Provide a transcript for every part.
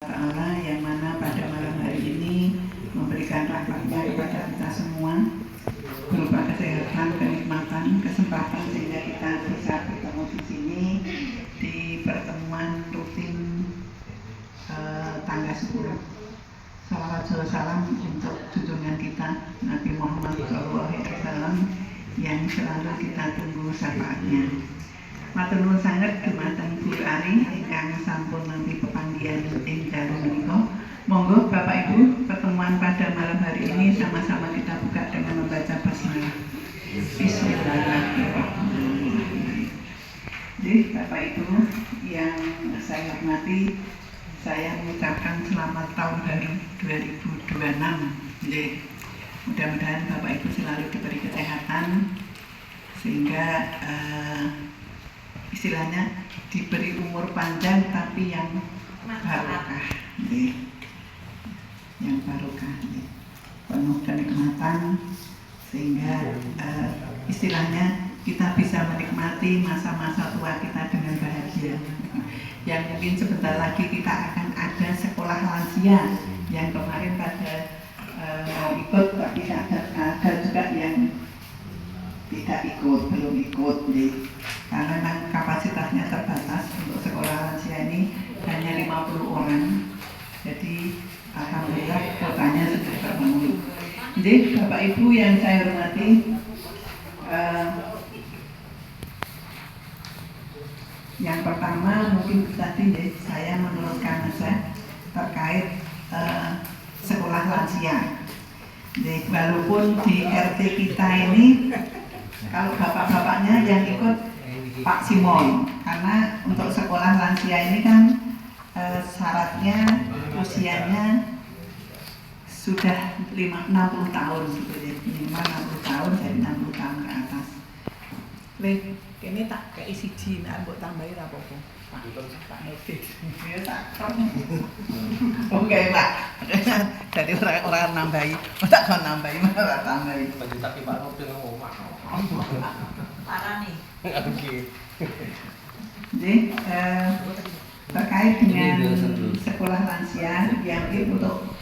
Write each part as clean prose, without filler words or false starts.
Ta'ala yang mana pada malam hari ini memberikan rahmatnya kepada kita semua berupa kesehatan, kenikmatan, kesempatan sehingga kita bisa bertemu di sini di pertemuan rutin tanggal 10. Salawat salam untuk junjungan kita Nabi Muhammad SAW yang selalu kita tunggu syafaatnya. Matur nuwun sanget dumateng Guru Ari ingkang sampun nampi pepanggihan ing dalu menika. Monggo Bapak Ibu, pertemuan pada malam hari ini sama-sama kita buka dengan membaca basmalah. Bismillahirrahmanirrahim. Jadi Bapak Ibu yang saya hormati, saya mengucapkan selamat tahun baru 2026. Jadi mudah-mudahan Bapak Ibu selalu diberi kesehatan sehingga istilahnya diberi umur panjang tapi yang barokah, yang barokah, penuh kenikmatan sehingga istilahnya kita bisa menikmati masa-masa tua kita dengan bahagia. Yang mungkin sebentar lagi kita akan ada sekolah lansia yang kemarin pada ikut, tapi ada juga yang tidak ikut, belum ikut, karena memang kapasitasnya terbatas untuk sekolah lansia ini hanya 50 orang. Jadi alhamdulillah kotanya sudah terpenuhi. Jadi Bapak Ibu yang saya hormati, yang pertama mungkin tadi saya meneruskan saja terkait sekolah lansia. Jadi walaupun di RT kita ini kalau bapak-bapaknya yang ikut Pak Simon, karena untuk sekolah lansia ini kan syaratnya usianya sudah 60 tahun, minimal 60 tahun, jadi 60 tahun ke atas. Ini tak kayak siji, nak buat tambahin apa-apa. Pak Nufik, ya tak oke Pak, jadi orang nambahi, tak kau nambahi, malah tambahi. Tapi Pak Nufik ngomong parah nih. Oke. Jadi terkait dengan sekolah lansia yang untuk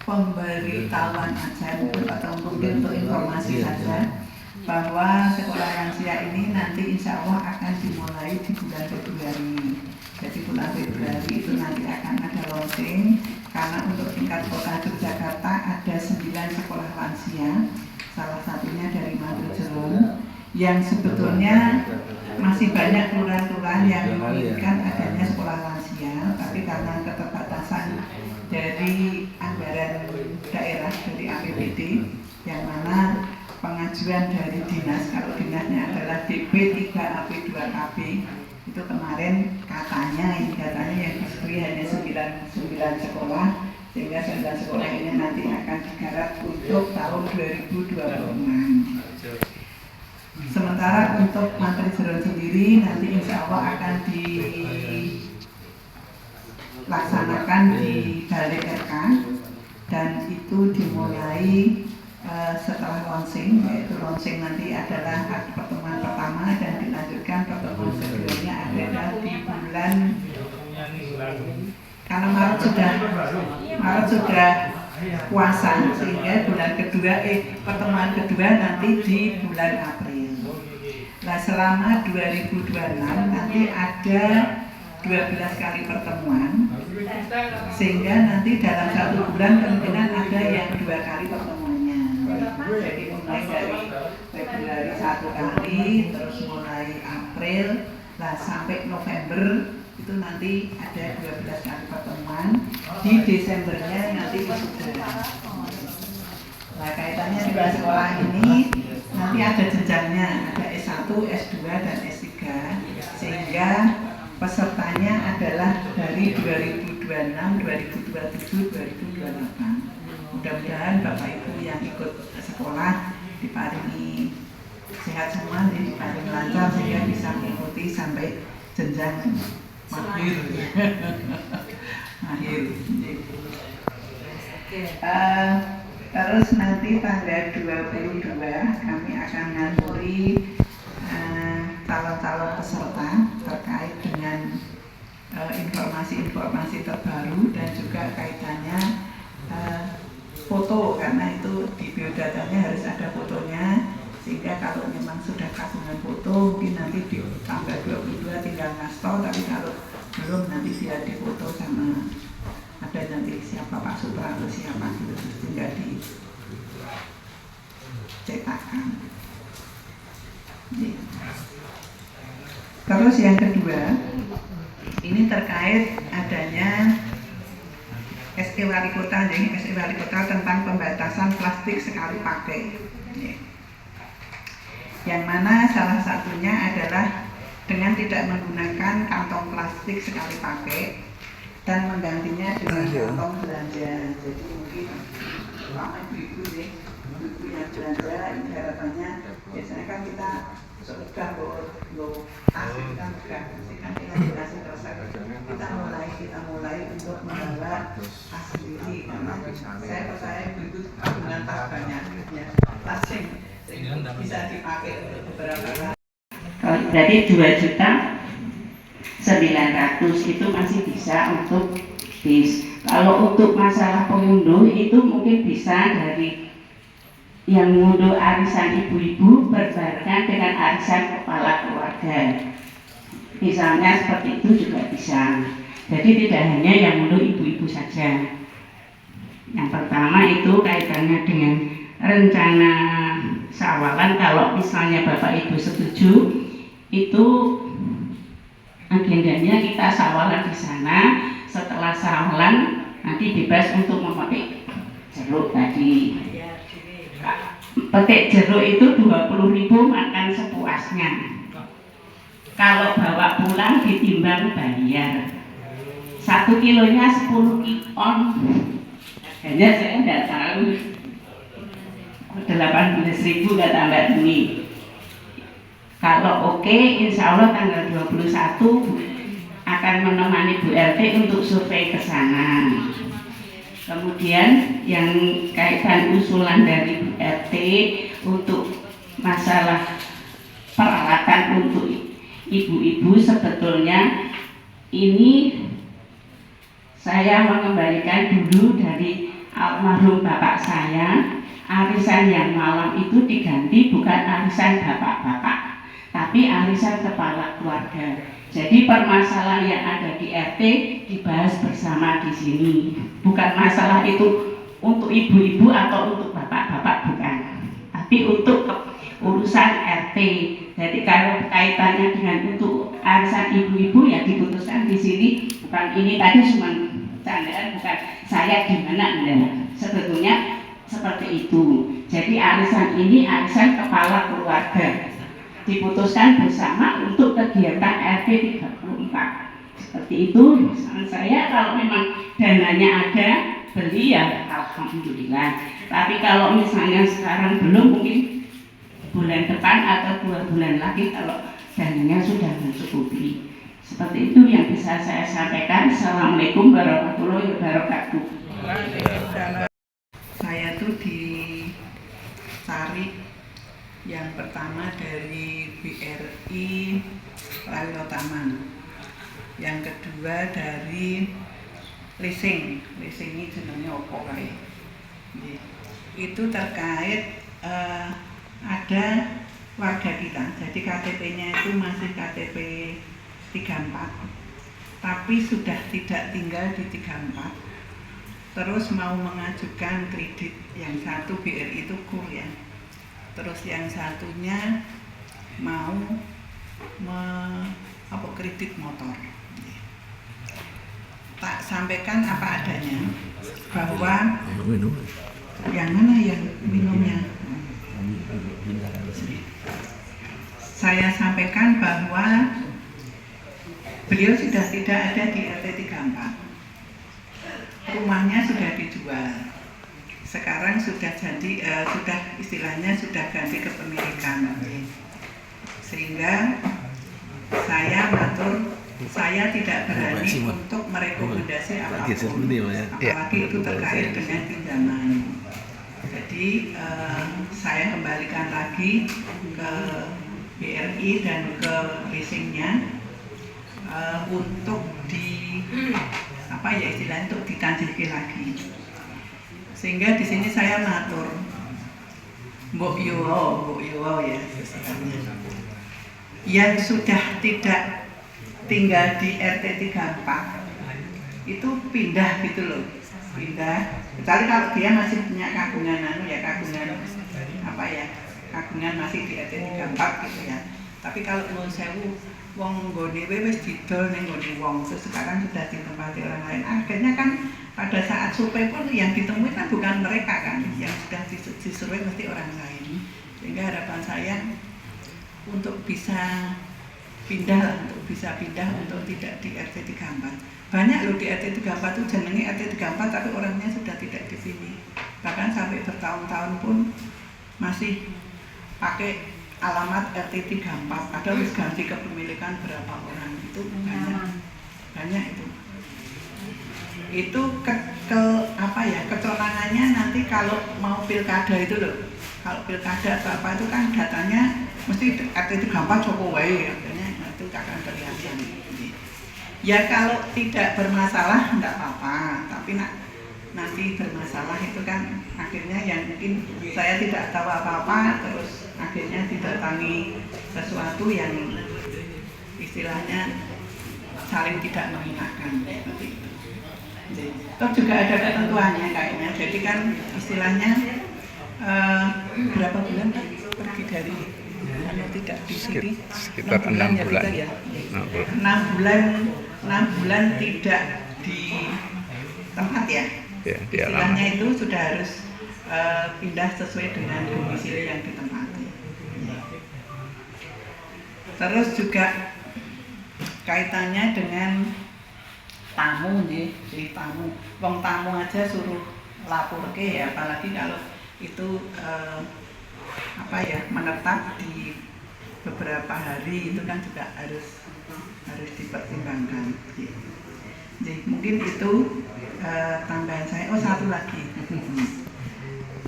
pemberitahuan aja atau mungkin untuk informasi saja bahwa sekolah lansia ini nanti insya Allah akan dimulai di bulan Februari. Jadi bulan Februari itu nanti akan ada launching, karena untuk tingkat kota Yogyakarta ada 9 sekolah lansia, salah satunya dari Mandurjerong, yang sebetulnya masih banyak kelurahan-kelurahan yang menginginkan adanya sekolah lansia, tapi karena keterbatasan dari anggaran daerah dari APBD, yang mana pengajuan dari dinas, kalau dinasnya adalah DP 3 AP 2 KB, itu kemarin katanya yang diberi hanya 9 sekolah, sehingga 9 sekolah ini nanti akan digarap untuk tahun 2026. Sementara untuk Mandurjerong sendiri nanti insya Allah akan dilaksanakan di Balai RK, dan itu dimulai setelah launching, yaitu launching nanti adalah pertemuan pertama dan dilanjutkan pertemuan keduanya adalah di bulan, karena Maret sudah puasa, sehingga bulan kedua pertemuan kedua nanti di bulan April. Nah selama 2026 nanti ada 12 kali pertemuan, sehingga nanti dalam 1 bulan kemungkinan ada yang 2 kali pertemuannya. Jadi mulai dari Februari 1 kali, terus mulai April, sampai November itu nanti ada 12 kali pertemuan. Di Desembernya nanti wisuda. Nah kaitannya dengan sekolah ini nanti ada jenjangnya, ada S1, S2 dan S3, sehingga pesertanya adalah dari 2026, 2027, 2028. Mudah-mudahan Bapak Ibu yang ikut sekolah diparingi sehat semua, diparingi lancar sehingga bisa mengikuti sampai jenjang akhir. Terus nanti tanggal 22 kami akan nganturi calon-calon peserta terkait dengan informasi-informasi terbaru dan juga kaitannya foto, karena itu di biodatanya harus ada fotonya, sehingga kalau memang sudah kagungan foto mungkin nanti di tanggal 22 tinggal ngasto, tapi kalau belum nanti dia difoto sama ada nanti siapa Pak Supra atau siapa gitu, tinggal dicetakkan. Terus yang kedua, ini terkait adanya SE Wali Kota, jadi SE Wali Kota tentang pembatasan plastik sekali pakai. Yang mana salah satunya adalah dengan tidak menggunakan kantong plastik sekali pakai dan menggantinya dengan kantong belanja. Jadi mungkin sama ibu-ibu nih, ibu yang belanja ini harapannya biasanya kan kita sudah lo kasih kan sudah kasih kan kita dikasih resep, kita mulai untuk membawa tas sendiri, karena saya percaya ibu dengan tas banyak ya, tas yang bisa dipakai untuk beberapa hari. Berarti 2.900.000 itu masih bisa untuk bis. Kalau untuk masalah pengunduh itu mungkin bisa dari yang mengunduh arisan ibu-ibu berbarengan dengan arisan kepala keluarga. Misalnya seperti itu juga bisa. Jadi tidak hanya yang mengunduh ibu-ibu saja. Yang pertama itu kaitannya dengan rencana sawalan. Kalau misalnya Bapak Ibu setuju, itu agendanya kita sawalan di sana. Setelah sawalan nanti bebas untuk memakai jeruk tadi. Petik jeruk itu 20.000, makan sepuasnya. Kalau bawa pulang ditimbang bayar. 1 kilonya 10 on. Hanya saya tidak tahu. 18.000 nggak tambah ini. Kalau oke, insya Allah tanggal 21 akan menemani Bu RT untuk survei ke sana. Kemudian yang kaitan usulan dari Bu RT untuk masalah peralatan untuk ibu-ibu, sebetulnya ini saya mengembalikan dulu dari almarhum bapak saya. Arisan yang malam itu diganti bukan arisan bapak-bapak, tapi arisan kepala keluarga. Jadi permasalahan yang ada di RT dibahas bersama di sini. Bukan masalah itu untuk ibu-ibu atau untuk bapak-bapak, bukan. Tapi untuk urusan RT. Jadi kalau kaitannya dengan untuk arisan ibu-ibu ya diputuskan di sini. Bukan ini tadi cuma candaan, bukan saya gimana enggak. Sebetulnya seperti itu. Jadi arisan ini arisan kepala keluarga. Diputuskan bersama untuk kegiatan RT 34. Seperti itu. Saya kalau memang dananya ada, beli ya alhamdulillah. Tapi kalau misalnya sekarang belum, mungkin bulan depan atau 2 bulan lagi kalau dananya sudah mencukupi. Seperti itu yang bisa saya sampaikan. Assalamualaikum warahmatullahi wabarakatuh. Saya tuh ditarik yang pertama dari BRI Taman, yang kedua dari leasing ini jenenge opo kae. Itu terkait ada warga kita, jadi KTP-nya itu masih KTP 34, tapi sudah tidak tinggal di 34, terus mau mengajukan kredit. Yang satu BRI itu kur ya, terus yang satunya mau kredit motor. Tak sampaikan apa adanya bahwa yang mana yang minumnya, saya sampaikan bahwa beliau sudah tidak ada di RT 34, rumahnya sudah dijual, sekarang sudah jadi sudah istilahnya sudah ganti kepemilikan, sehingga saya tidak berani untuk merekomendasi apapun, apalagi itu terkait dengan pinjaman. Jadi saya kembalikan lagi ke BRI dan ke leasingnya untuk untuk ditanjiki lagi. Sehingga di sini saya matur mbok yo ya istilahnya. Yang sudah tidak tinggal di RT 34 itu pindah gitu loh, pindah. Kecuali kalau dia masih punya kagungan kagungan masih di RT 34 gitu ya. Tapi kalau nuwun sewu wong nggone wis didol ning nggone wong, terus sekarang sudah ditempati orang lain. Akhirnya kan pada saat survei pun yang ditemui kan bukan mereka kan, yang sudah disurvei mesti orang lain. Sehingga harapan saya untuk bisa pindah untuk tidak di RT 34. Banyak loh di RT 34 itu jenenge RT 34 tapi orangnya sudah tidak di sini. Bahkan sampai bertahun-tahun pun masih pakai alamat RT 34 padahal harus ganti kepemilikan berapa orang. Itu banyak itu kecolongannya nanti kalau mau pilkada itu loh. Kalau pilkada atau apa itu kan datanya mesti RT 34 Jokowi, akhirnya itu akan kelihatan. Ya kalau tidak bermasalah enggak apa-apa, tapi nanti bermasalah itu kan akhirnya yang mungkin saya tidak tahu apa-apa terus akhirnya didatangi sesuatu yang istilahnya saling tidak mengenakan seperti itu. Toh juga ada ketentuannya kayaknya. Jadi kan istilahnya berapa bulan Pak pergi dari tidak di sini? Sekitar 6 bulan. Ya, 6 bulan tidak di tempat ya. Ya, istilahnya itu sudah harus pindah sesuai dengan domisili yang ditempati. Terus juga kaitannya dengan tamu nih, jadi tamu aja suruh lapor ke ya, apalagi kalau itu menetap di beberapa hari itu kan juga harus dipertimbangkan. Jadi mungkin itu tambahan saya. Oh satu lagi,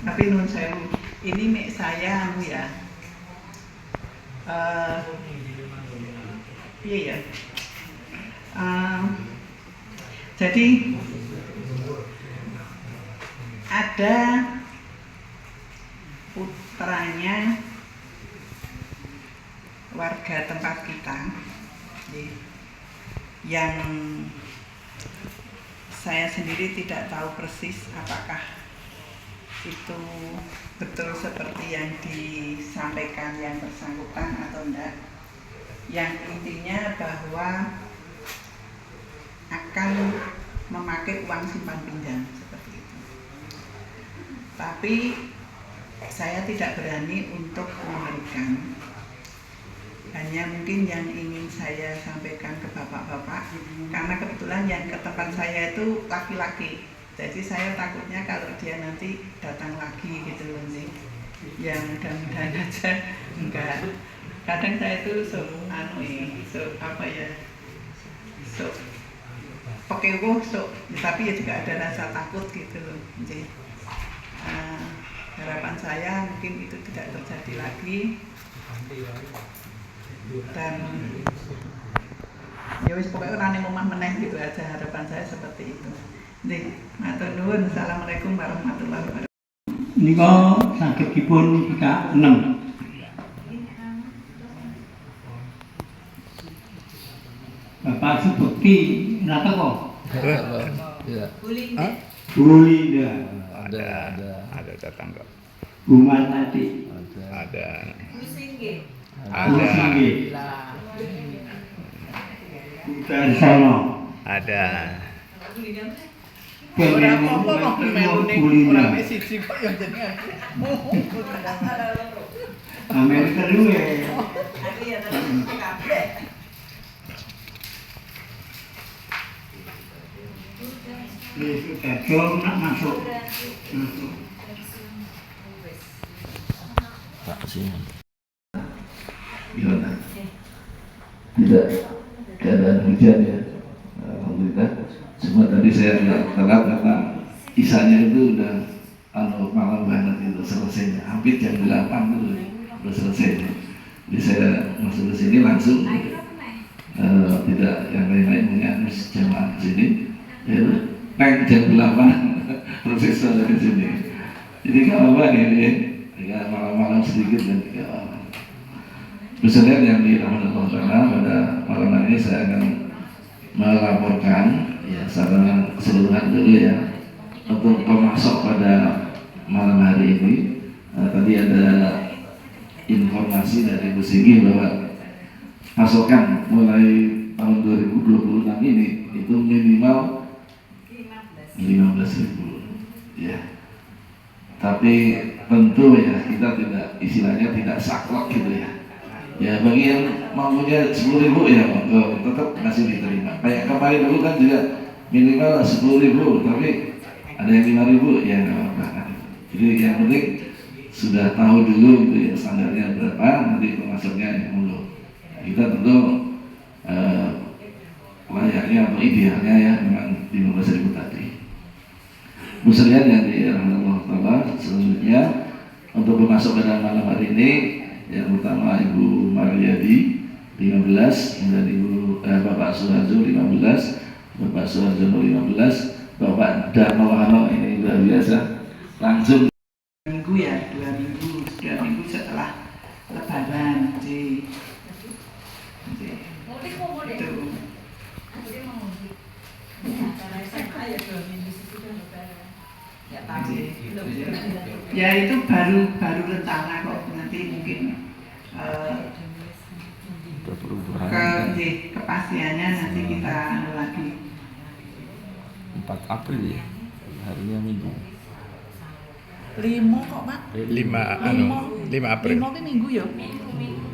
tapi nun sewu, ini mek saya ya. Iya ya. Jadi ada putranya warga tempat kita yang saya sendiri tidak tahu persis apakah itu betul seperti yang disampaikan yang bersangkutan atau enggak. Yang intinya bahwa akan memakai uang simpan pinjam seperti itu. Tapi saya tidak berani untuk memberikan. Hanya mungkin yang ingin saya sampaikan ke bapak-bapak, karena kebetulan yang ke tempat saya itu laki-laki. Jadi saya takutnya kalau dia nanti datang lagi gitu loh nih. Ya mudah-mudahan aja enggak. Kadang saya itu pekewo tapi ya juga ada rasa takut gitu loh. Jadi harapan saya mungkin itu tidak terjadi lagi. Dan ya wis pokoknya orang yang omah meneh gitu aja, harapan saya seperti itu. Nggih, matur nuwun. Assalamualaikum warahmatullahi wabarakatuh. Nika sagedipun Kak 6. Bapak Subekti nata kok? Iya. Bulinda. Ada datang kok. Bumat tadi. Ada. Kusingge. Kusingge. Bukan sono. Ada. Ora apa-apa kok melune ora wis siji kok ya jenengan. Amerika dulu ya. Tapi ya terus kabeh. Sudah jom nak masuk. Pak sini. Gimana? Tidak keadaan hujan ya. Alhamdulillah. Cuma tadi saya agak telat karena isanya itu udah malam banget itu selesainya. Hampir jam 8 itu udah selesai. Jadi saya masuk ke sini langsung tidak yang lain-lain mengurus jamaah ke sini. Ya, tank jam 8 profesor dari sini. Jadi kalau apa ini ya malam-malam sedikit dan tidak apa. Bersedia yang dirahmati Allah Taala, pada malam hari ini saya akan melaporkan ya secara keseluruhan dulu ya untuk pemasok pada malam hari ini. Tadi ada informasi dari Bu Sigi bahwa pasokan mulai tahun 2026 ini itu minimal 15.000 ya. Tapi tentu ya kita tidak istilahnya tidak saklek gitu ya. Ya bagi yang mampunya 10.000 ya tetap masih diterima. Kayak kemarin dulu kan juga minimal 10.000, tapi ada yang 5.000 ya nggak apa-apa. Jadi yang penting sudah tahu dulu gitu ya standarnya berapa, nanti pemasoknya yang mulu. Kita tentu layaknya atau idealnya ya memang 15.000 tadi. Bu sekalian yang dirahmati Allah Taala, selanjutnya untuk pemasok pada malam hari ini yang pertama Ibu Mariadi 15, kemudian Bapak Suharjo 15, Bapak Suharjo 15, Bapak Darmawano ini luar biasa langsung minggu ya, 2 minggu, 3 minggu setelah Lebaran. Mudik mau mudik. Itu. Mudik mau mudik. Acara SMA ya 2 minggu sesudah Lebaran. Ya pagi. Ya itu baru rencana kok, nanti mungkin kepastiannya nanti kita lagi 4 April ya, harinya Minggu. 5 kok, Pak. 5 April. 5 ki minggu ya?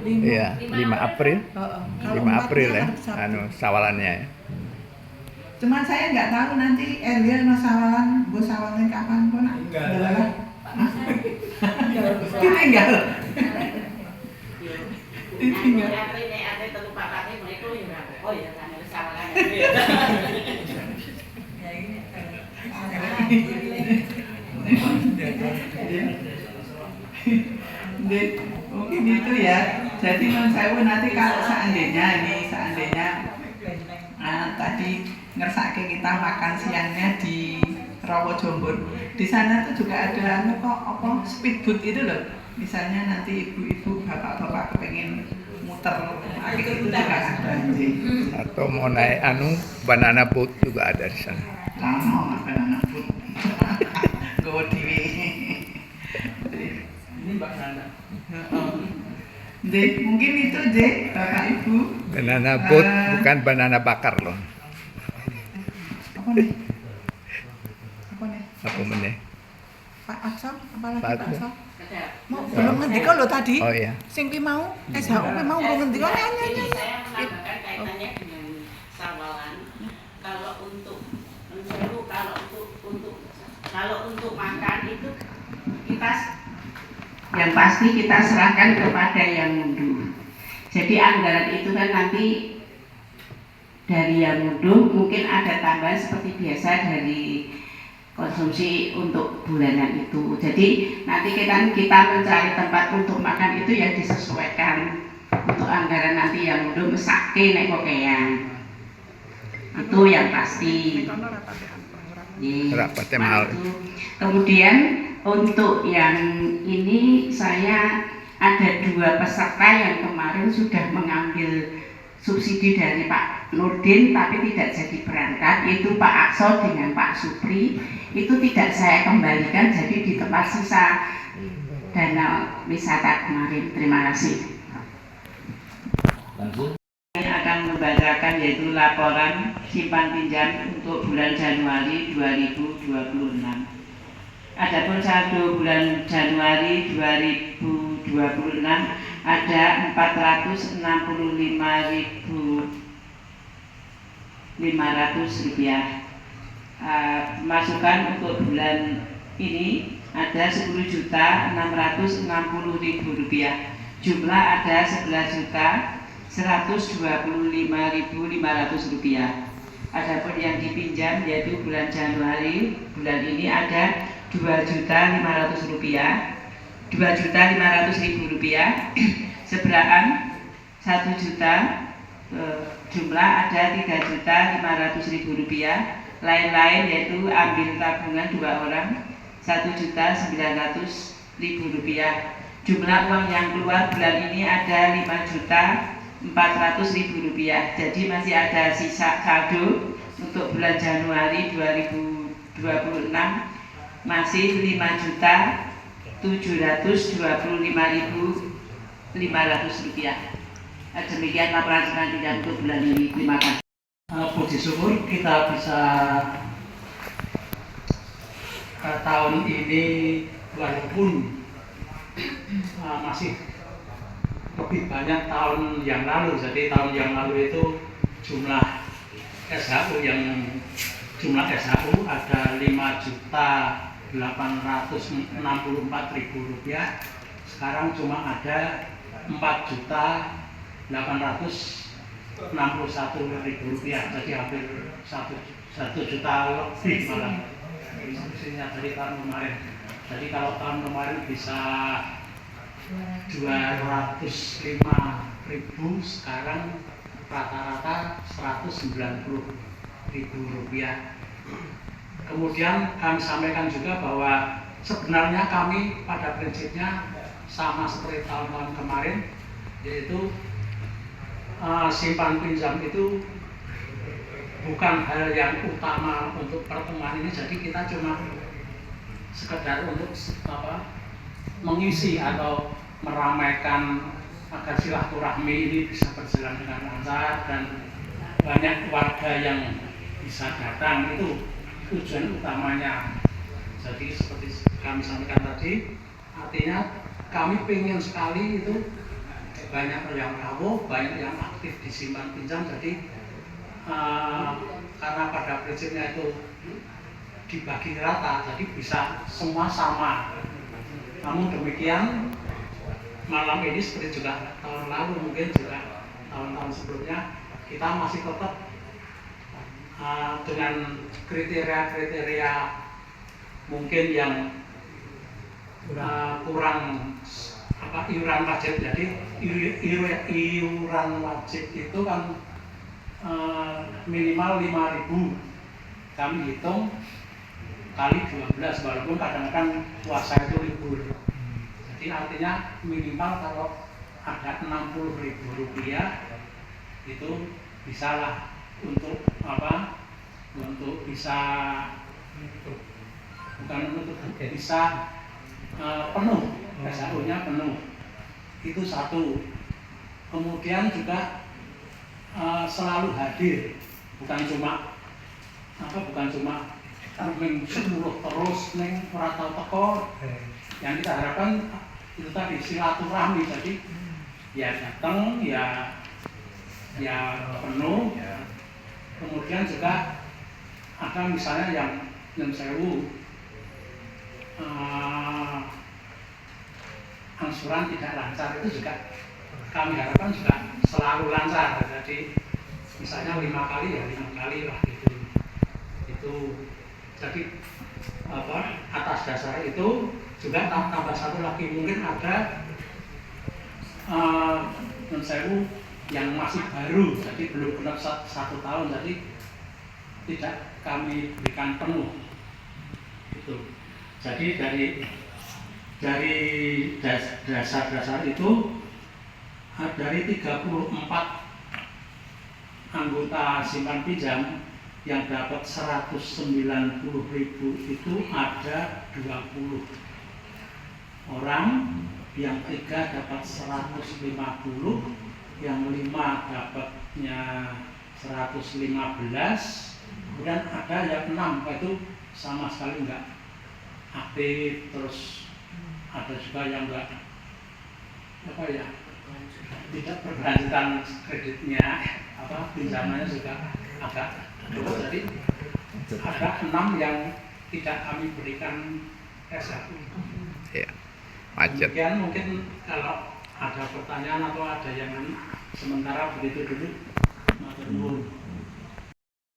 Iya, 5 April. Heeh. 5 April ya, Sabtu. sawalannya ya. Cuma saya nggak tahu nanti Elia no sawalan, bu sawalan kapan pun adalah ditinggal. Ditinggal. Oh ya, kan harus sama kan. Mungkin itu ya. Jadi non saya nanti kalau seandainya tadi ngersake kita makan siangnya di Rawa Jombor, di sana tuh juga ada speedboat itu loh. Misalnya nanti ibu-ibu, bapak-bapak kepengen muter itu juga ada. Atau mau naik banana boat juga ada di sana. Lama banana boat. Go TV. Ini Mbak Nana. Dek, mungkin itu Dek, Bapak Ibu. Banana boat bukan banana bakar loh. Apa nih? Apa nih? Apa meneh? Pak Aksa, apalagi Pak Pak Aksa. Aksa? Mau belum ngendika lho tadi. Oh iya. Sing ki mau SHU ki mau belum ngendika nyanyi. Jadi saya menambahkan kaitannya dengan sawalan. Kalau untuk makan itu kita yang pasti kita serahkan kepada yang mundur. Jadi anggaran itu kan nanti dari yang mundur mungkin ada tambahan seperti biasa dari konsumsi untuk bulanan itu. Jadi nanti kita mencari tempat untuk makan itu yang disesuaikan untuk anggaran nanti yang mundur mesake nek kokean. Itu yang pasti. Rapatnya mahal. Kemudian untuk yang ini saya ada 2 peserta yang kemarin sudah mengambil subsidi dari Pak Nurdin tapi tidak jadi berangkat, itu Pak Akso dengan Pak Supri. Itu tidak saya kembalikan, jadi di tempat sisa dana wisata kemarin. Terima kasih. langsung Akan membacakan yaitu laporan simpan pinjam untuk bulan Januari 2026. Adapun saldo bulan Januari 2026 ada 465.500 rupiah. Masukan untuk bulan ini ada 10.660.000 rupiah. Jumlah ada 11.125.500 rupiah. Adapun yang dipinjam yaitu bulan Januari bulan ini ada 2.500.000 rupiah, 2.500.000 rupiah. Seberaan 1 juta, jumlah ada 3.500.000 rupiah. lain-lain, yaitu ambil tabungan 2 orang Rp1.900.000. Jumlah uang yang keluar bulan ini ada Rp5.400.000. Jadi masih ada sisa saldo untuk bulan Januari 2026 masih Rp5.725.500. Demikian laporan selanjutnya untuk bulan ini. Terima kasih. Puji syukur kita bisa tahun ini walaupun masih lebih banyak tahun yang lalu. Jadi tahun yang lalu itu jumlah SHU ada Rp5.864.000. Sekarang cuma ada Rp4.861.000. Jadi hampir 1 juta lebih malah isinya dari tahun kemarin. Jadi kalau tahun kemarin bisa 205.000, sekarang rata-rata Rp190.000. Kemudian kami sampaikan juga bahwa sebenarnya kami pada prinsipnya sama seperti tahun-tahun kemarin, yaitu simpan pinjam itu bukan hal yang utama untuk pertemuan ini. Jadi kita cuma sekedar untuk mengisi atau meramaikan agar silaturahmi ini bisa berjalan dengan lancar dan banyak warga yang bisa datang. Itu tujuan utamanya. Jadi seperti kami sampaikan tadi, artinya kami ingin sekali itu banyak yang rawuh, banyak yang aktif disimpan pinjam. Jadi karena pada prinsipnya itu dibagi rata, jadi bisa semua sama. Namun demikian, malam ini seperti juga tahun lalu, mungkin juga tahun-tahun sebelumnya, kita masih tetap dengan kriteria-kriteria mungkin yang kurang iuran wajib. Jadi iuran wajib itu kan minimal 5.000. Kami hitung kali 12, walaupun kadang-kadang puasa itu libur. Jadi artinya minimal kalau ada Rp60.000 itu bisalah untuk untuk bisa bisa penuh, SHU-nya penuh. Itu satu. Kemudian juga selalu hadir, bukan cuma sepuluh terus neng ora tau teko. Yang kita harapkan itu tadi silaturahmi. Jadi ya datang, ya penuh. Kemudian juga ada misalnya yang nyun sewu angsuran tidak lancar, itu juga kami harapkan juga selalu lancar. Jadi misalnya 5 kali ya 5 kali lah gitu. Itu jadi atas dasar itu juga tambah satu lagi, mungkin ada nyun sewu yang masih baru, jadi belum genap 1 tahun, jadi tidak kami berikan penuh. Itu. Jadi dari dasar-dasar itu dari 34 anggota simpan pinjam yang dapat 190.000 itu ada 20 orang, yang 3 dapat 150, yang 5 dapatnya 115, kemudian ada yang 6 itu sama sekali enggak aktif, terus ada juga yang enggak tidak berkelanjutan kreditnya, pinjamannya juga agak terus. Jadi ada 6 yang tidak kami berikan SHU. Ya, macet. Kemudian mungkin kalau ada pertanyaan atau ada yang sementara begitu dulu.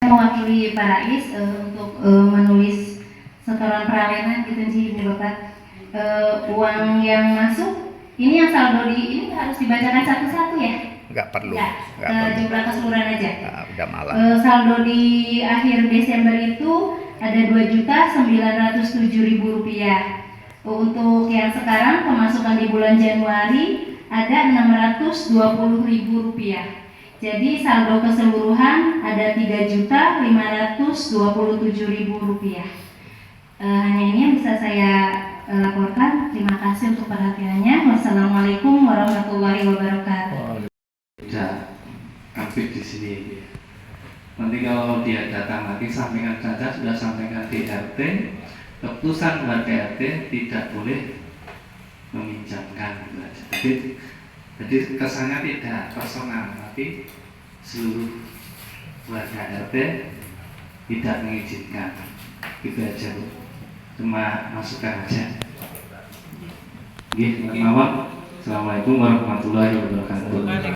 Mewakili Pak Rais untuk menulis setoran peralihan gitu sih Ibu Bapak. Uang yang masuk ini yang saldo ini harus dibacakan satu-satu ya? nggak perlu. Enggak, Nggak perlu. jumlah keseluruhan aja. Nah, udah malam. Saldo di akhir Desember itu ada Rp2.907.000. Untuk yang sekarang pemasukan di bulan Januari ada Rp620.000. Jadi saldo keseluruhan ada Rp3.527.000. Hanya ini yang bisa saya laporkan. Terima kasih untuk perhatiannya. Wassalamualaikum warahmatullahi wabarakatuh. Tidak aktif di sini. Nanti kalau dia datang lagi sampaikan saja, sudah sampaikan di RT, keputusan warga RT tidak boleh meminjamkan gitu aja. Jadi kesannya tidak personal, tapi seluruh warga RT tidak mengizinkan. Gitu aja Bu. Cuma masukan aja. Oke, Assalamualaikum warahmatullahi wabarakatuh.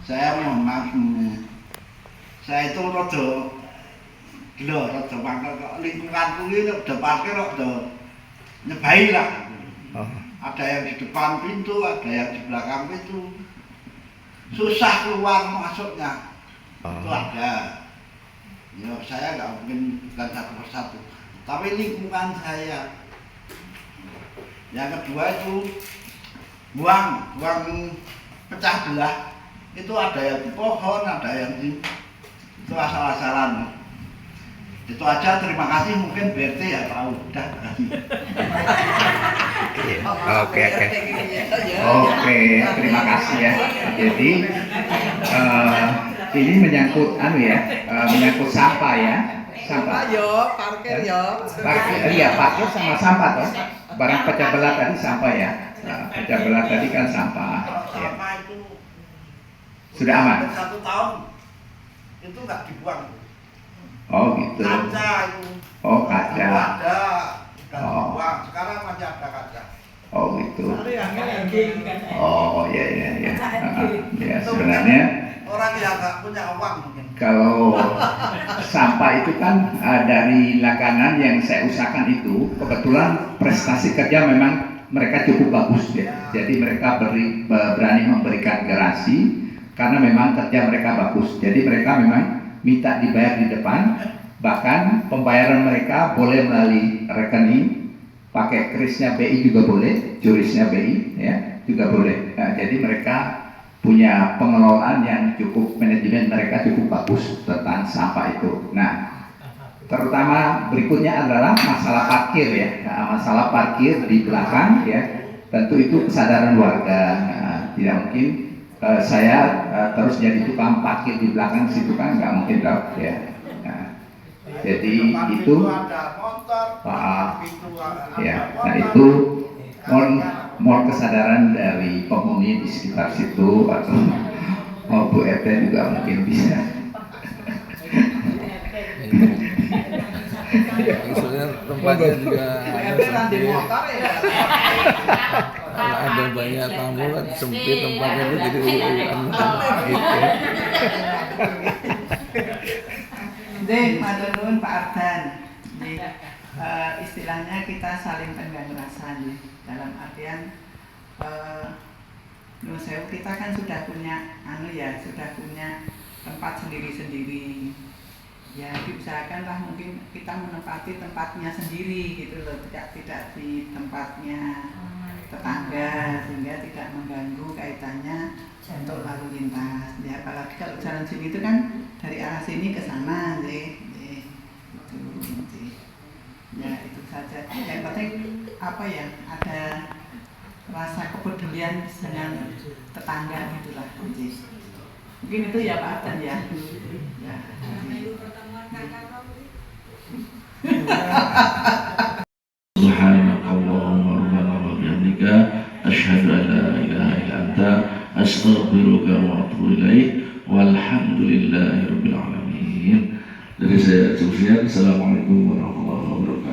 Saya mohon maaf, saya itu rada mangkel kok lingkunganku ini udah parkir udah nyebai lah. Ada yang di depan pintu, ada yang di belakang pintu. Susah keluar masuknya. Itu ada. Ya saya nggak mungkin bukan satu persatu. Tapi lingkungan saya. Yang kedua itu buang pecah belah. Itu ada yang di pohon, ada yang di itu asal-asalan. Itu aja, terima kasih. Mungkin BRT ya tahu. Udah. Oke, terima kasih ya. Jadi ini menyangkut menyangkut sampah ya. Sampah. Yo, parkir yo. Iya, parkir sama sampah toh. Barang pecah belah tadi sampah ya. Pecah belah tadi kan sampah. Ya. Sudah aman. 1 tahun itu nggak dibuang. Oh gitu. Kaca itu. Oh kaca. Ada, nggak dibuang. Sekarang masih ada kaca. Oh gitu. Oh ya. Ya sebenarnya orang yang nggak punya uang mungkin. kalau sampah itu kan dari langganan yang saya usahakan itu kebetulan prestasi kerja memang mereka cukup bagus ya. Jadi mereka berani memberikan garansi karena memang kerja mereka bagus. Jadi mereka memang minta dibayar di depan, bahkan pembayaran mereka boleh melalui rekening, pakai krisnya BI juga boleh, jurisnya BI ya juga boleh. Nah, jadi mereka punya pengelolaan yang cukup, manajemen mereka cukup bagus tentang sampah itu. Nah, terutama berikutnya adalah masalah parkir ya. Nah, masalah parkir di belakang ya, tentu itu kesadaran warga. Nah, tidak mungkin saya terus jadi tukang parkir di belakang situ kan nggak mungkin dong ya. Nah, jadi itu ya, nah itu mohon kesadaran dari penghuni di sekitar situ atau Bu RT juga mungkin bisa. Maksudnya tempatnya juga kalau ada banyak tamu kan sempit tempatnya itu jadi gitu. Matur nuwun Pak Ardan. Istilahnya kita saling tenggang rasa nih. Dalam artian kita kan sudah punya sudah punya tempat sendiri-sendiri. Ya diusahakanlah mungkin kita menempati tempatnya sendiri gitu loh, tidak di tempatnya tetangga sehingga tidak mengganggu kaitannya untuk lalu lintas. Ya apalagi kalau jalan sini itu kan dari arah sini ke sana, ya itu saja. Yang penting ada rasa kepedulian dengan tetangga gitulah. Mungkin itu ya Pak Ardan ya. Subhanakallahumma rabbana wa bihamdika asyhadu an la ilaha illa anta astaghfiruka wa atubu ilaik walhamdulillahi rabbil alamin. Dari saya Sufyan, assalamualaikum warahmatullahi wabarakatuh.